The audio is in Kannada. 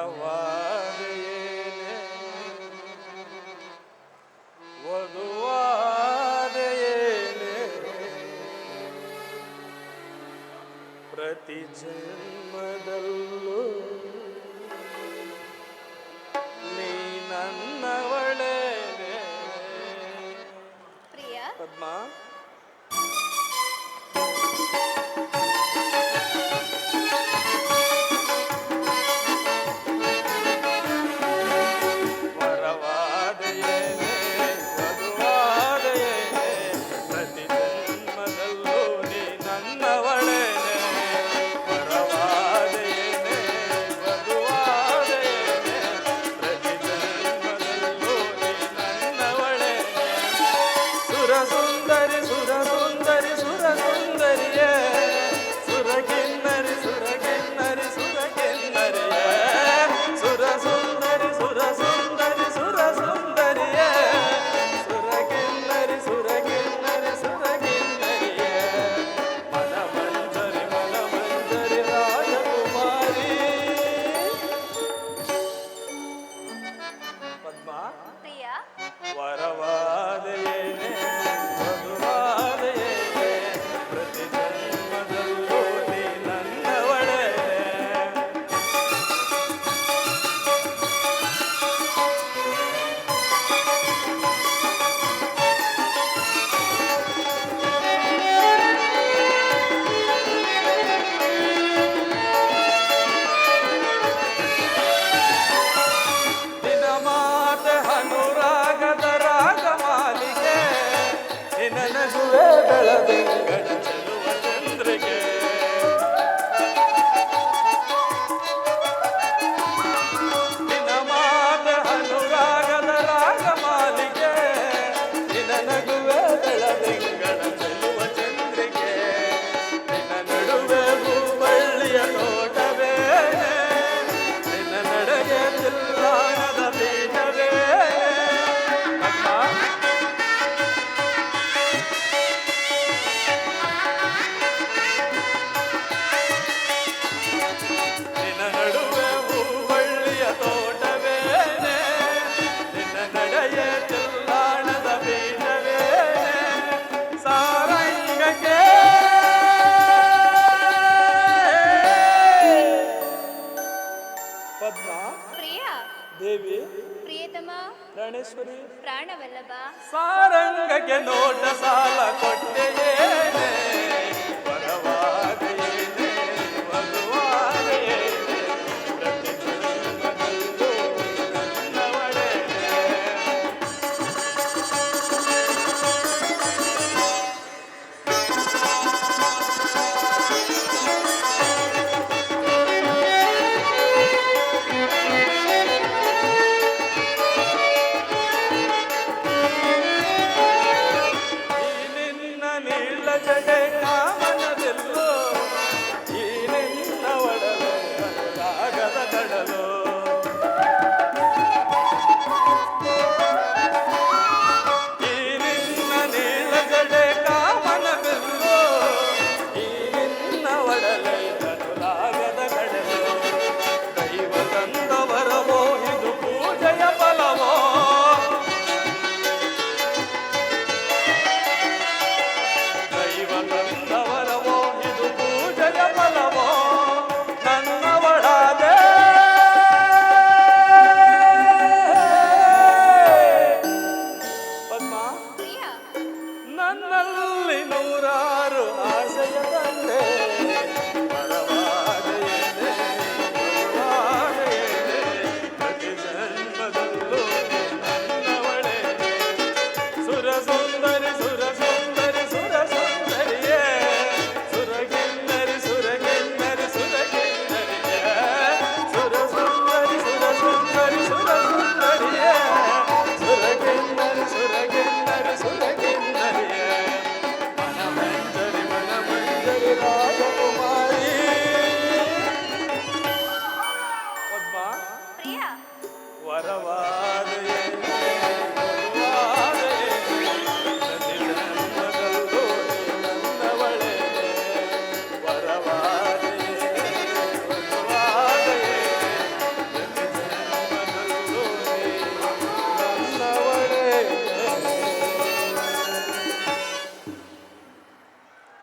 ವರವಾದೆಯೇನೆ ವಧುವಾದೆಯೇನೆ ಪ್ರತಿ ಜನ್ಮದಲ್ಲೂ ನೀ ನನ್ನವಳೇನೆ. ಪ್ರಿಯ ಪದ್ಮ ಸುರಸುಂದರಿ ಸುರಸುಂದರಿ ಸುರಸುಂದರಿಯೇ ಸುರಕಿನ್ನರಿ ಸುರಕಿನ್ನರಿ ಸುರಕಿನ್ನರಿಯೇ ಸುರಸುಂದರಿ ಸುರಸುಂದರಿ ಸುರಸುಂದರಿಯೇ ಸುರಕಿನ್ನರಿ ಸುರಕಿನ್ನರಿ ಸುರಕಿನ್ನರಿಯೇ ಮನಮಂಜರಿ ಮನಮಂಜರಿ ರಾಜಕುಮಾರಿ. ಪದ್ಮ ಪ್ರಿಯ ವರವಾದೆಯೇನೆ ವಧುವಾದೆಯೇನೆ ಪ್ರತಿ ಜನ್ಮದಲ್ಲೂ ನೀ ನನ್ನವಳೇನೆ. ನಿನ ಮಾತೆ ಅನುರಾಗದ ರಾಗಮಾಲಿಕೆ ನಿನ ನಗುವೆ ಬೆಳದಿಂಗಳ ಚೆಲುವ ಚಂದ್ರಿಕೆ. ನಿನ ಮಾತೆ ಅನುರಾಗದ ರಾಗಮಾಲಿಕೆ ನಿನ ನಗುವೆ ಬೆಳದಿಂಗಳ ಚೆಲುವ ಚಂದ್ರಿಕೆ. ನಿನ್ನ ನಡುವೆ ಹೂಬಳ್ಳಿಯ ತೋಟವೇ ನಿನ್ನ ನಡೆಗೆ ತಿಲ್ಲಾಣದ ಬೀಜವೇ. ಅಮ್ಮ ನಿನ್ನ ನಡುವೆ ಹೂಬಳ್ಳಿಯ ತೋಟವೇ ನಿನ್ನ ನಡೆಗೆ ತಿಲ್ಲಾಣದ ಬೀಜವೇ. ಸಾರಂಗಕ್ಕೆ ಪದ್ಮ ಪ್ರಿಯ ದೇವಿ ಪ್ರಿಯತಮ ಪ್ರಾಣೇಶ್ವರಿ ಪ್ರಾಣವಲ್ಲಭ ಸಾರಂಗಕ್ಕೆ ನೋಟ ಸಾಲ ಕೊಟ್ಟೆಯೇನೆ ವರವಾದೆಯೇನೆ